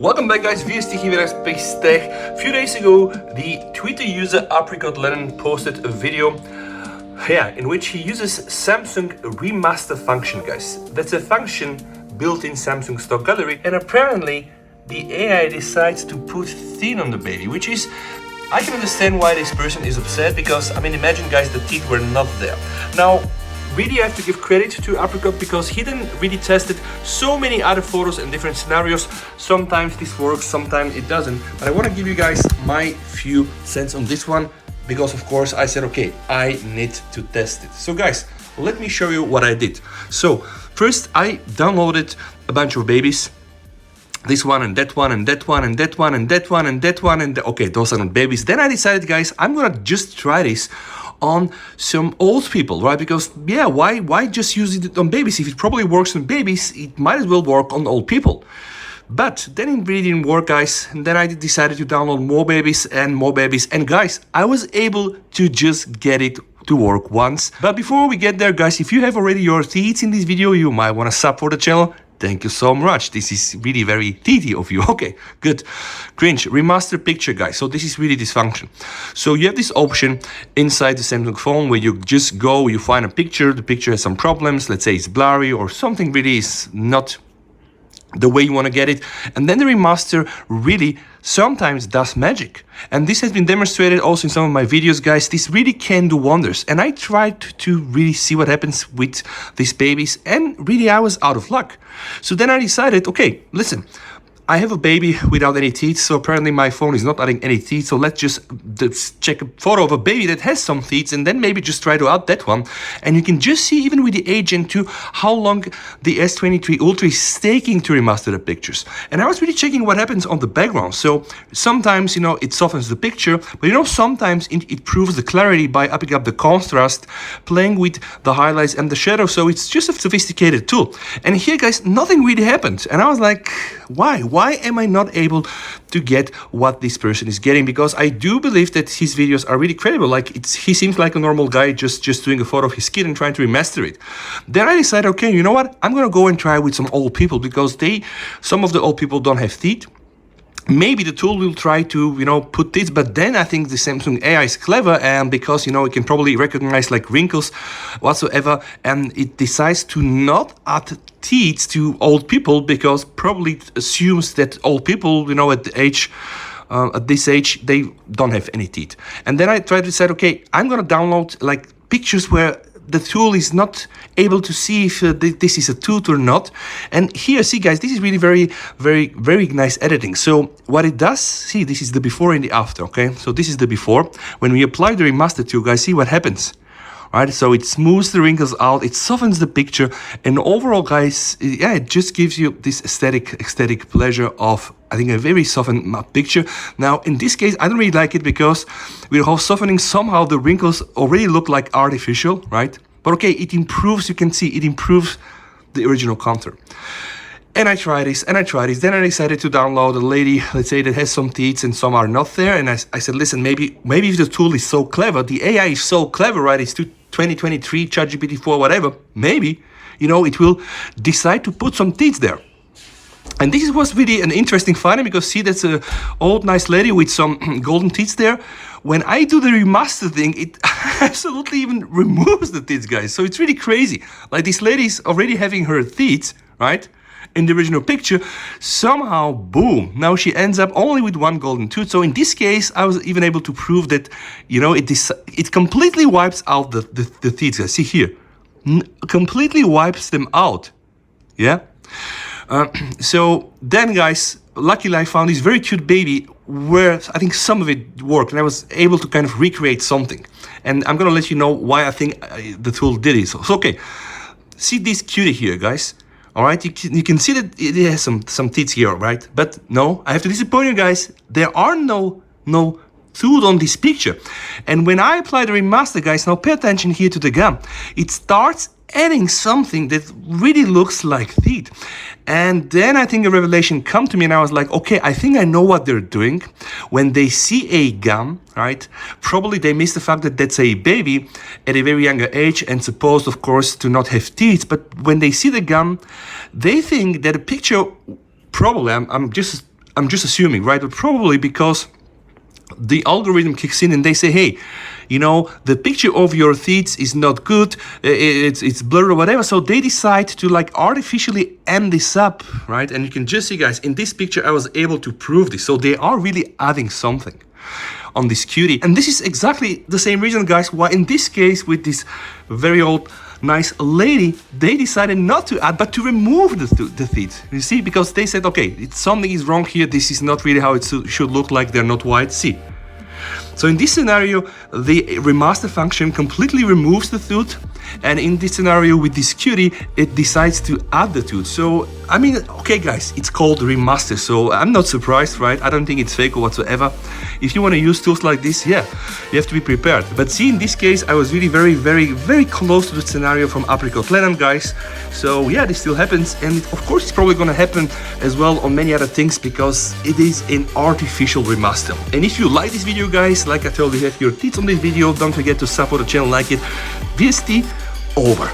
Welcome back guys, VST here at Space Tech. A few days ago, the Twitter user Apricot Lennon posted a video in which he uses Samsung Remaster function, guys. That's a function built in Samsung stock gallery, and apparently the AI decides to put thin on the baby, which is, I can understand why this person is upset, because I mean, imagine guys, the teeth were not there. Now, really I have to give credit to Apricot because he didn't really tested so many other photos and different scenarios. Sometimes this works, sometimes it doesn't. But I want to give you guys my few cents on this one because of course I said, okay, I need to test it. So guys, let me show you what I did. So first I downloaded a bunch of babies. This one and that one and that one and that one and that one and that one and okay, those are not babies. Then I decided, guys, I'm gonna just try this on some old people, right? Because yeah, why just use it on babies? If it probably works on babies, it might as well work on old people. But then it really didn't work, guys. And then I decided to download more babies. And guys, I was able to just get it to work once. But before we get there, guys, if you have already your teeth in this video, you might want to support the channel. Thank you so much. This is really very teethy of you. Okay, good. Cringe. Remaster picture, guys. So this is really this function. So you have this option inside the Samsung phone where you just go, you find a picture. The picture has some problems. Let's say it's blurry or something really is not the way you want to get it. And then the remaster really sometimes does magic. And this has been demonstrated also in some of my videos, guys. This really can do wonders. And I tried to really see what happens with these babies, and really I was out of luck. So then I decided, okay, listen, I have a baby without any teeth, so apparently my phone is not adding any teeth, so let's check a photo of a baby that has some teeth and then maybe just try to add that one. And you can just see, even with the Agent 2, how long the S23 Ultra is taking to remaster the pictures. And I was really checking what happens on the background. So sometimes, you know, it softens the picture, but you know, sometimes it improves the clarity by upping up the contrast, playing with the highlights and the shadows. So it's just a sophisticated tool. And here, guys, nothing really happened. And I was like, why? Why am I not able to get what this person is getting? Because I do believe that his videos are really credible. Like he seems like a normal guy just doing a photo of his kid and trying to remaster it. Then I decided, okay, you know what? I'm gonna go and try with some old people because some of the old people don't have teeth. Maybe the tool will try to, you know, put this, but then I think the Samsung AI is clever, and because, you know, it can probably recognize like wrinkles whatsoever, and it decides to not add teeth to old people because probably it assumes that old people, you know, at this age, they don't have any teeth. And then I tried to decide, okay, I'm gonna download like pictures where the tool is not able to see if this is a tooth or not. And here, see guys, this is really very nice editing. So what it does, see, this is the before and the after, okay? So this is the before. When we apply the remaster tool, guys, see what happens. Right, so it smooths the wrinkles out, it softens the picture, and overall, guys, yeah, it just gives you this aesthetic pleasure of, I think, a very softened picture. Now, in this case, I don't really like it because with how softening, somehow the wrinkles already look like artificial, right? But okay, it improves, you can see, it improves the original contour. And I tried this, and I tried this. Then I decided to download a lady, let's say, that has some teeth and some are not there. And I said, listen, maybe if the tool is so clever, the AI is so clever, right? It's 2023, ChatGPT 4, whatever. Maybe, you know, it will decide to put some teeth there. And this was really an interesting finding because, see, that's an old nice lady with some golden teeth there. When I do the remaster thing, it absolutely even removes the teeth, guys. So it's really crazy. Like this lady's already having her teeth, right? In the original picture, somehow, boom, now she ends up only with one golden tooth. So in this case, I was even able to prove that, you know, it completely wipes out the teeth, guys. See here, completely wipes them out, yeah? So then, guys, luckily I found this very cute baby where I think some of it worked, and I was able to kind of recreate something. And I'm gonna let you know why I think the tool did it. So okay, see this cutie here, guys. All right, you can see that it has some teeth here, right? But no, I have to disappoint you guys. There are no tooth on this picture. And when I apply the remaster, guys, now pay attention here to the gum. It starts adding something that really looks like teeth. And then I think a revelation come to me, and I was like, okay, I think I know what they're doing. When they see a gum, right, probably they miss the fact that that's a baby at a very younger age and supposed, of course, to not have teeth. But when they see the gum, they think that a picture, probably, I'm just I'm just assuming, right? But probably because the algorithm kicks in and they say, hey, you know, the picture of your teeth is not good, it's blurred or whatever, so they decide to like artificially end this up, right? And you can just see, guys, in this picture I was able to prove this, so they are really adding something on this cutie. And this is exactly the same reason, guys, why in this case with this very old nice lady, they decided not to add but to remove the teeth. You see, because they said, okay, something is wrong here, this is not really how it should look like, they're not white. See, so in this scenario the remaster function completely removes the tooth, and in this scenario with this cutie it decides to add the tooth. So I mean, okay guys, it's called remaster, so I'm not surprised, right? I don't think it's fake or whatsoever. If you want to use tools like this, yeah, you have to be prepared. But see, in this case I was really very close to the scenario from Apricot Lennon, guys. So yeah, this still happens, and of course it's probably gonna happen as well on many other things because it is an artificial remaster. And if you like this video, guys, like I told you, have your teeth on this video, don't forget to support the channel, like it. VST over.